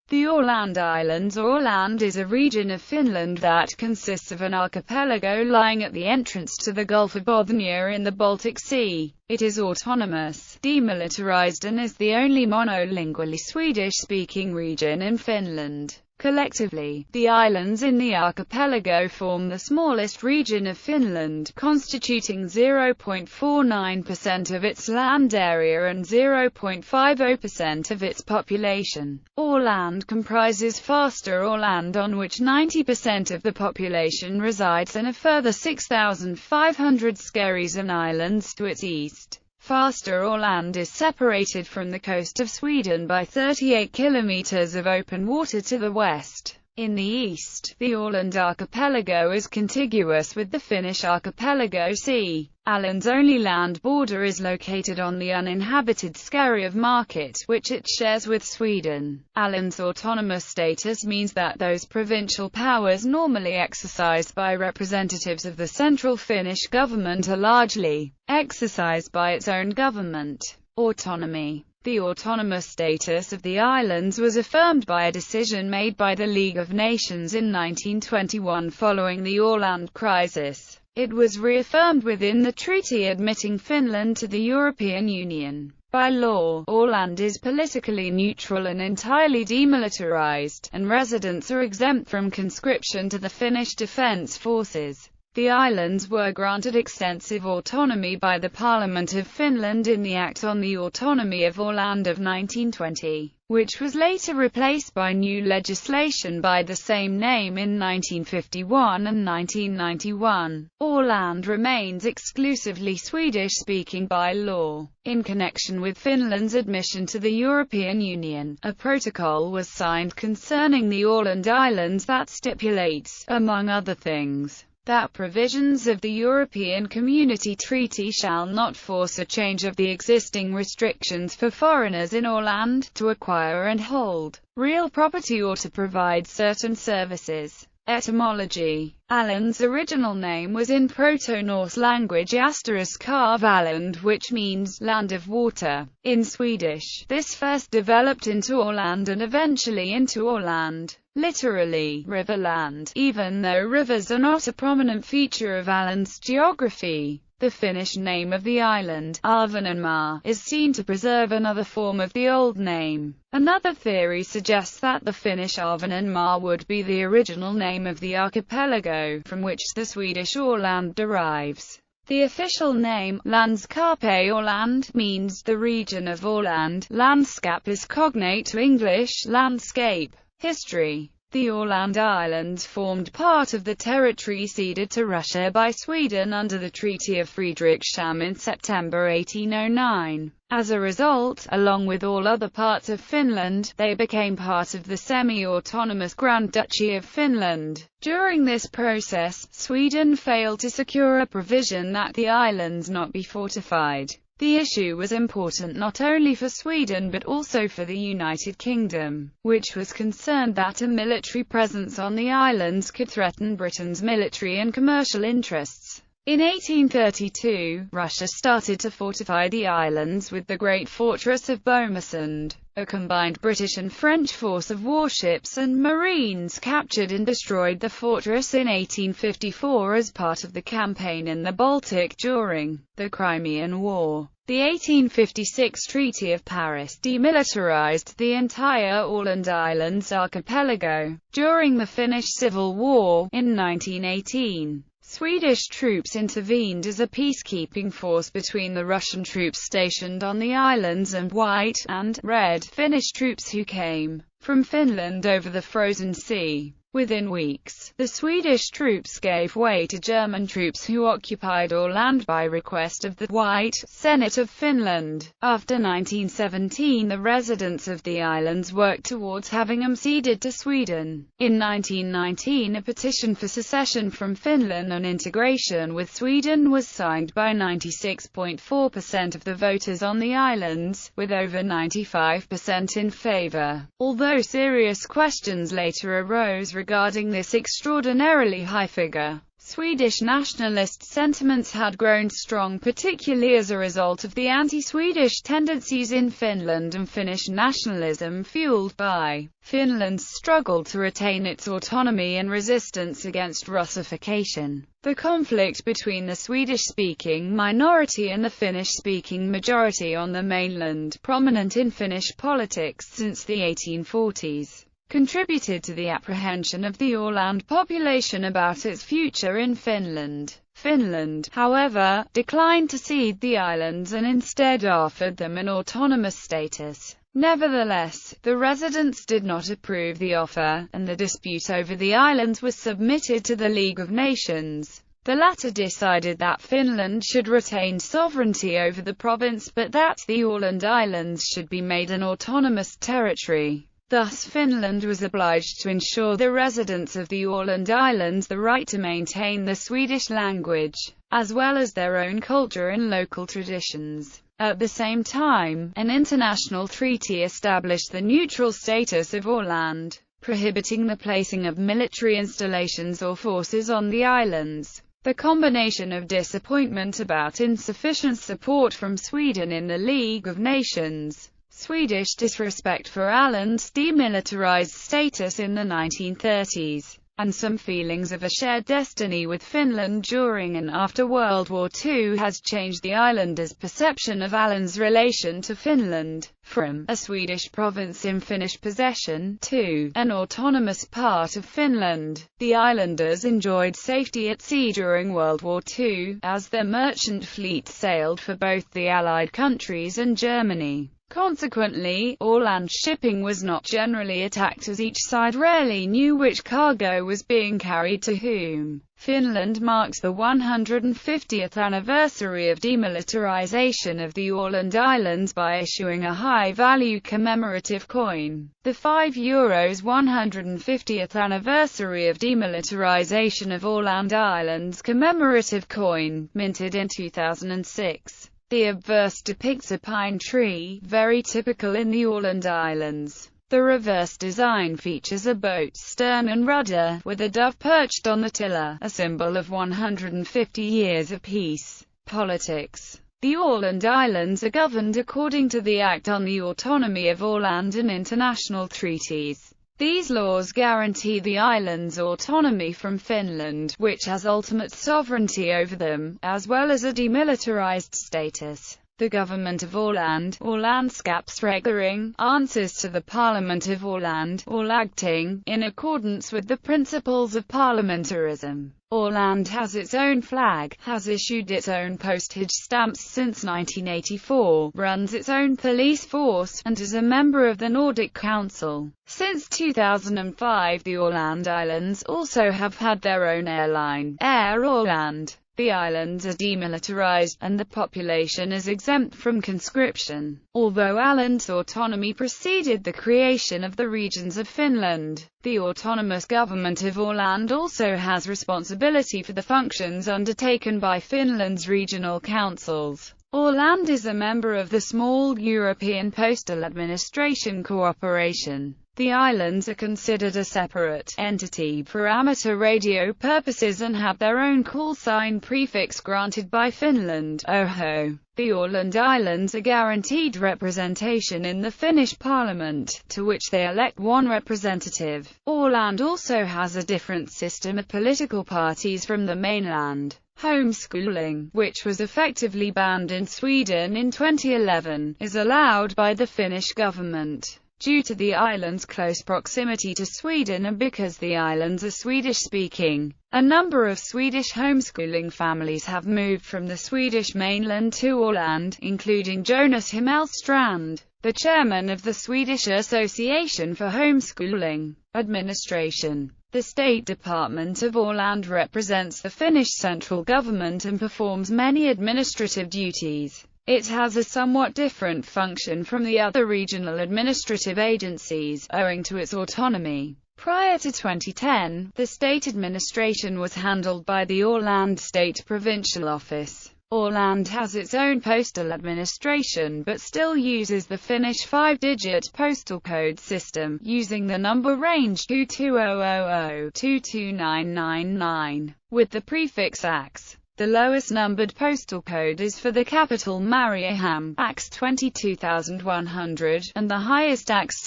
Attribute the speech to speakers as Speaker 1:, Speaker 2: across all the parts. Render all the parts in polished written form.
Speaker 1: The Åland Islands. Åland is a region of Finland that consists of an archipelago lying at the entrance to the Gulf of Bothnia in the Baltic Sea. It is autonomous, demilitarized, and is the only monolingually Swedish-speaking region in Finland. Collectively, the islands in the archipelago form the smallest region of Finland, constituting 0.49% of its land area and 0.50% of its population. Åland comprises Faster Åland, on which 90% of the population resides, and a further 6,500 skerries and islands to its east. Faster Åland is separated from the coast of Sweden by 38 kilometers of open water to the west. In the east, the Orland Archipelago is contiguous with the Finnish archipelago sea. Åland's only land border is located on the uninhabited skerry of Market, which it shares with Sweden. Åland's autonomous status means that those provincial powers normally exercised by representatives of the central Finnish government are largely exercised by its own government. Autonomy. The autonomous status of the islands was affirmed by a decision made by the League of Nations in 1921 following the Åland crisis. It was reaffirmed within the treaty admitting Finland to the European Union. By law, Åland is politically neutral and entirely demilitarized, and residents are exempt from conscription to the Finnish Defence Forces. The islands were granted extensive autonomy by the Parliament of Finland in the Act on the Autonomy of Åland of 1920, which was later replaced by new legislation by the same name in 1951 and 1991. Åland remains exclusively Swedish-speaking by law. In connection with Finland's admission to the European Union, a protocol was signed concerning the Åland Islands that stipulates, among other things, that provisions of the European Community Treaty shall not force a change of the existing restrictions for foreigners in Åland, to acquire and hold real property or to provide certain services. Etymology. Åland's original name was in Proto-Norse language *Åland, which means land of water. In Swedish, this first developed into Åland and eventually into Åland, literally riverland, even though rivers are not a prominent feature of Åland's geography. The Finnish name of the island, Ahvenanmaa, is seen to preserve another form of the old name. Another theory suggests that the Finnish Ahvenanmaa would be the original name of the archipelago, from which the Swedish Åland derives. The official name, Landskapet Åland, means the region of Åland. Landskap is cognate to English landscape. History. The Åland Islands formed part of the territory ceded to Russia by Sweden under the Treaty of Fredriksham in September 1809. As a result, along with all other parts of Finland, they became part of the semi-autonomous Grand Duchy of Finland. During this process, Sweden failed to secure a provision that the islands not be fortified. The issue was important not only for Sweden but also for the United Kingdom, which was concerned that a military presence on the islands could threaten Britain's military and commercial interests. In 1832, Russia started to fortify the islands with the great fortress of Bomarsund. A combined British and French force of warships and marines captured and destroyed the fortress in 1854 as part of the campaign in the Baltic during the Crimean War. The 1856 Treaty of Paris demilitarized the entire Åland Islands archipelago. During the Finnish Civil War, in 1918, Swedish troops intervened as a peacekeeping force between the Russian troops stationed on the islands and white and red Finnish troops who came from Finland over the frozen sea. Within weeks, the Swedish troops gave way to German troops who occupied Åland by request of the White Senate of Finland. After 1917, the residents of the islands worked towards having them ceded to Sweden. In 1919, a petition for secession from Finland and integration with Sweden was signed by 96.4% of the voters on the islands, with over 95% in favor. Although serious questions later arose regarding this extraordinarily high figure, Swedish nationalist sentiments had grown strong, particularly as a result of the anti-Swedish tendencies in Finland and Finnish nationalism fueled by Finland's struggle to retain its autonomy and resistance against Russification. The conflict between the Swedish-speaking minority and the Finnish-speaking majority on the mainland, prominent in Finnish politics since the 1840s, contributed to the apprehension of the Åland population about its future in Finland. Finland, however, declined to cede the islands and instead offered them an autonomous status. Nevertheless, the residents did not approve the offer, and the dispute over the islands was submitted to the League of Nations. The latter decided that Finland should retain sovereignty over the province, but that the Åland Islands should be made an autonomous territory. Thus Finland was obliged to ensure the residents of the Åland Islands the right to maintain the Swedish language, as well as their own culture and local traditions. At the same time, an international treaty established the neutral status of Åland, prohibiting the placing of military installations or forces on the islands. The combination of disappointment about insufficient support from Sweden in the League of Nations, Swedish disrespect for Åland's demilitarized status in the 1930s, and some feelings of a shared destiny with Finland during and after World War II has changed the islanders' perception of Åland's relation to Finland, from a Swedish province in Finnish possession to an autonomous part of Finland. The islanders enjoyed safety at sea during World War II, as their merchant fleet sailed for both the Allied countries and Germany. Consequently, Åland shipping was not generally attacked, as each side rarely knew which cargo was being carried to whom. Finland marks the 150th anniversary of demilitarization of the Åland Islands by issuing a high-value commemorative coin. The €5 150th anniversary of demilitarization of Åland Islands commemorative coin, minted in 2006. The obverse depicts a pine tree, very typical in the Åland Islands. The reverse design features a boat's stern and rudder, with a dove perched on the tiller, a symbol of 150 years of peace. Politics. The Åland Islands are governed according to the Act on the Autonomy of Åland and international treaties. These laws guarantee the islands autonomy from Finland, which has ultimate sovereignty over them, as well as a demilitarized status. The government of Åland, Ålandskapsregering, answers to the Parliament of Åland, Ålagting, in accordance with the principles of parliamentarism. Åland has its own flag, has issued its own postage stamps since 1984, runs its own police force, and is a member of the Nordic Council. Since 2005, the Åland Islands also have had their own airline, Air Åland. The islands are demilitarized, and the population is exempt from conscription. Although Åland's autonomy preceded the creation of the regions of Finland, the autonomous government of Åland also has responsibility for the functions undertaken by Finland's regional councils. Åland is a member of the small European Postal Administration Cooperation. The islands are considered a separate entity for amateur radio purposes and have their own call sign prefix granted by Finland, Oho. The Åland Islands are guaranteed representation in the Finnish parliament, to which they elect one representative. Åland also has a different system of political parties from the mainland. Homeschooling, which was effectively banned in Sweden in 2011, is allowed by the Finnish government. Due to the island's close proximity to Sweden and because the islands are Swedish-speaking, a number of Swedish homeschooling families have moved from the Swedish mainland to Åland, including Jonas Himmelstrand, the chairman of the Swedish Association for Homeschooling Administration. The State Department of Åland represents the Finnish central government and performs many administrative duties. It has a somewhat different function from the other regional administrative agencies, owing to its autonomy. Prior to 2010, the state administration was handled by the Åland State Provincial Office. Åland has its own postal administration but still uses the Finnish 5-digit postal code system, using the number range 2200-22999, with the prefix AX. The lowest numbered postal code is for the capital Mariehamn, AX 22100, and the highest AX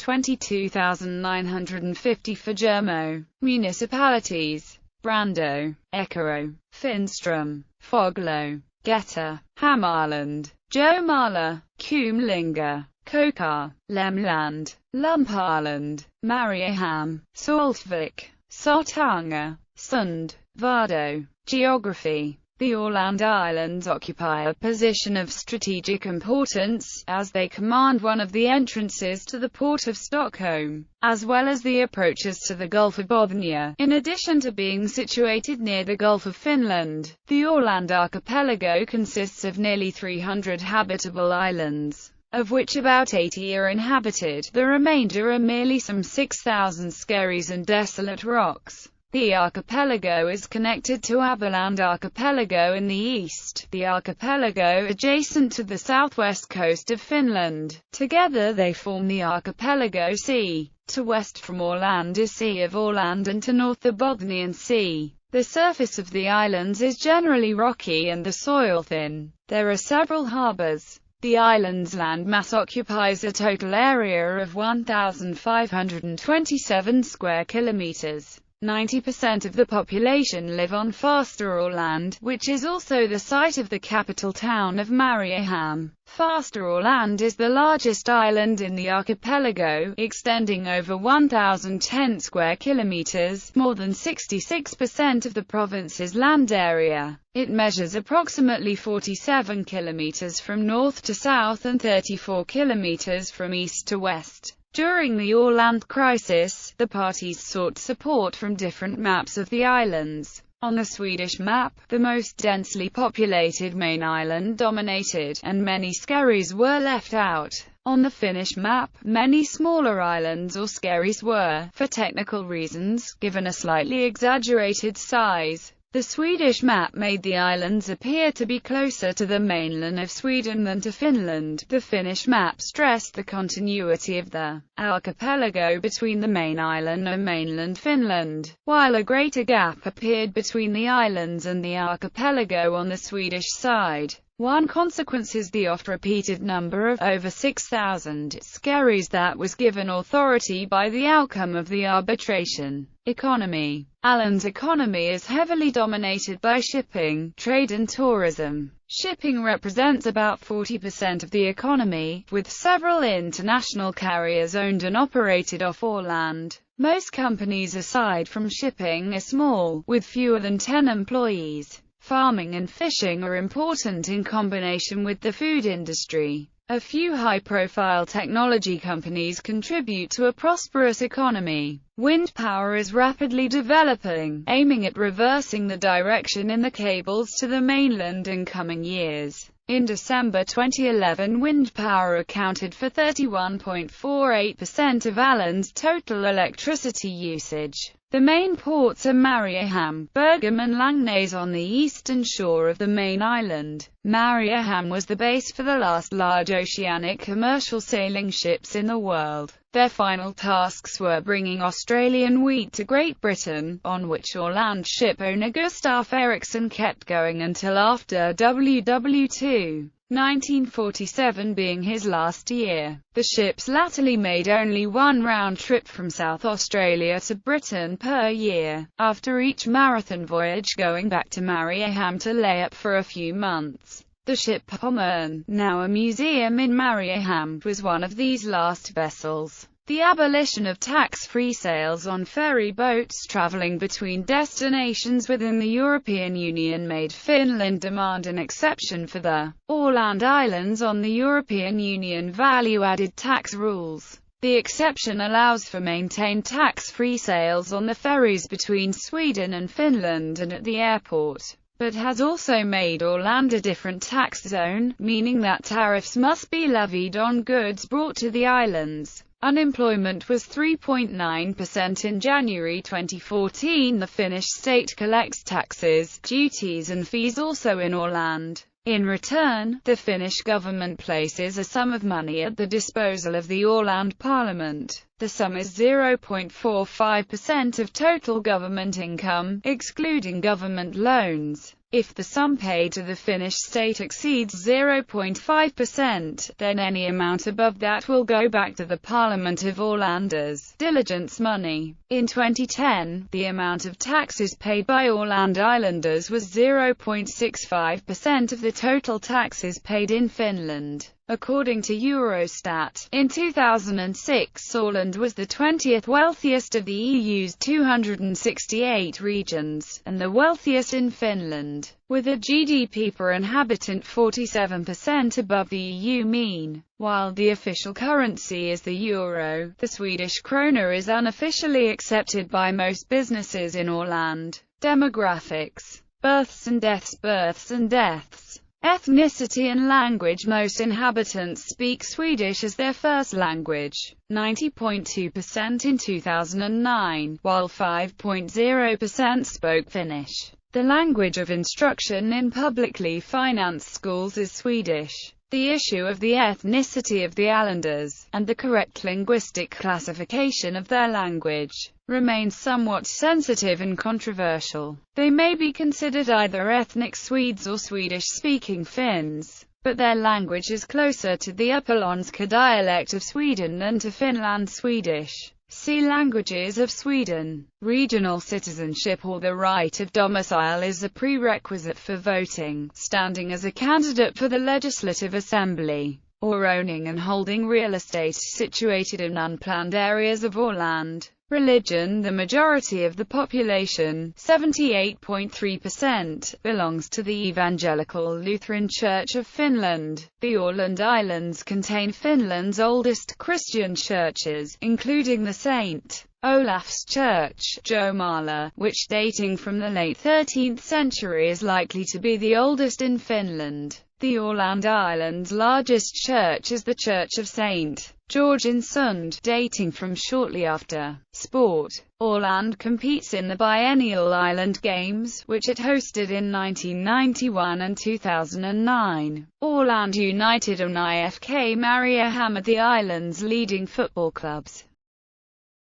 Speaker 1: 22950 for Germo. Municipalities: Brando, Eckerö, Finström, Foglo, Geta, Hammarland, Jomala, Kumlinga, Kokar, Lemland, Lumparland, Mariehamn, Saltvik, Sartanga, Sund, Vardo. Geography: the Åland Islands occupy a position of strategic importance, as they command one of the entrances to the port of Stockholm, as well as the approaches to the Gulf of Bothnia. In addition to being situated near the Gulf of Finland, the Orland Archipelago consists of nearly 300 habitable islands, of which about 80 are inhabited. The remainder are merely some 6,000 skerries and desolate rocks. The archipelago is connected to Åland Archipelago in the east, the archipelago adjacent to the southwest coast of Finland. Together they form the archipelago sea. To west from Åland is Sea of Åland and to north the Bothnian Sea. The surface of the islands is generally rocky and the soil thin. There are several harbours. The island's landmass occupies a total area of 1,527 square kilometers. 90% of the population live on Faster Åland, which is also the site of the capital town of Mariehamn. Faster Åland is the largest island in the archipelago, extending over 1,010 square kilometers, more than 66% of the province's land area. It measures approximately 47 kilometers from north to south and 34 kilometers from east to west. During the Åland crisis, the parties sought support from different maps of the islands. On the Swedish map, the most densely populated main island dominated, and many skerries were left out. On the Finnish map, many smaller islands or skerries were, for technical reasons, given a slightly exaggerated size. The Swedish map made the islands appear to be closer to the mainland of Sweden than to Finland. The Finnish map stressed the continuity of the archipelago between the main island and mainland Finland, while a greater gap appeared between the islands and the archipelago on the Swedish side. One consequence is the oft-repeated number of over 6,000 skerries that was given authority by the outcome of the arbitration. Economy: Åland's economy is heavily dominated by shipping, trade and tourism. Shipping represents about 40% of the economy, with several international carriers owned and operated off Åland. Most companies aside from shipping are small, with fewer than 10 employees. Farming and fishing are important in combination with the food industry. A few high-profile technology companies contribute to a prosperous economy. Wind power is rapidly developing, aiming at reversing the direction in the cables to the mainland in coming years. In December 2011, wind power accounted for 31.48% of Åland's total electricity usage. The main ports are Mariehamn, Bergum and Langnäs on the eastern shore of the main island. Mariehamn was the base for the last large oceanic commercial sailing ships in the world. Their final tasks were bringing Australian wheat to Great Britain, on which Åland ship owner Gustaf Eriksson kept going until after WW2. 1947 being his last year. The ships latterly made only one round trip from South Australia to Britain per year, after each marathon voyage going back to Mariehamn to lay up for a few months. The ship Pommern, now a museum in Mariehamn, was one of these last vessels. The abolition of tax-free sales on ferry boats traveling between destinations within the European Union made Finland demand an exception for the Åland Islands on the European Union value-added tax rules. The exception allows for maintained tax-free sales on the ferries between Sweden and Finland and at the airport, but has also made Åland a different tax zone, meaning that tariffs must be levied on goods brought to the islands. Unemployment was 3.9% in January 2014. The Finnish state collects taxes, duties and fees also in Åland. In return, the Finnish government places a sum of money at the disposal of the Åland Parliament. The sum is 0.45% of total government income, excluding government loans. If the sum paid to the Finnish state exceeds 0.5%, then any amount above that will go back to the Parliament of Åland as diligence money. In 2010, the amount of taxes paid by Åland Islanders was 0.65% of the total taxes paid in Finland. According to Eurostat, in 2006 Åland was the 20th wealthiest of the EU's 268 regions, and the wealthiest in Finland, with a GDP per inhabitant 47% above the EU mean. While the official currency is the euro, the Swedish krona is unofficially accepted by most businesses in Åland. Demographics. Births and deaths. Births and deaths. Ethnicity and language. Most inhabitants speak Swedish as their first language, 90.2% in 2009, while 5.0% spoke Finnish. The language of instruction in publicly financed schools is Swedish. The issue of the ethnicity of the Islanders, and the correct linguistic classification of their language, remains somewhat sensitive and controversial. They may be considered either ethnic Swedes or Swedish-speaking Finns, but their language is closer to the Upperländska dialect of Sweden than to Finland Swedish. See Languages of Sweden. Regional citizenship or the right of domicile is a prerequisite for voting, standing as a candidate for the Legislative Assembly, or owning and holding real estate situated in unplanned areas of Åland. Religion. The majority of the population, 78.3%, belongs to the Evangelical Lutheran Church of Finland. The Åland Islands contain Finland's oldest Christian churches, including the St. Olaf's Church, Jomala, which dating from the late 13th century is likely to be the oldest in Finland. The Åland Islands' largest church is the Church of St. George in Sund, dating from shortly after. Sport. Åland competes in the biennial Island Games, which it hosted in 1991 and 2009. Åland United and IFK Mariehamn are the island's leading football clubs.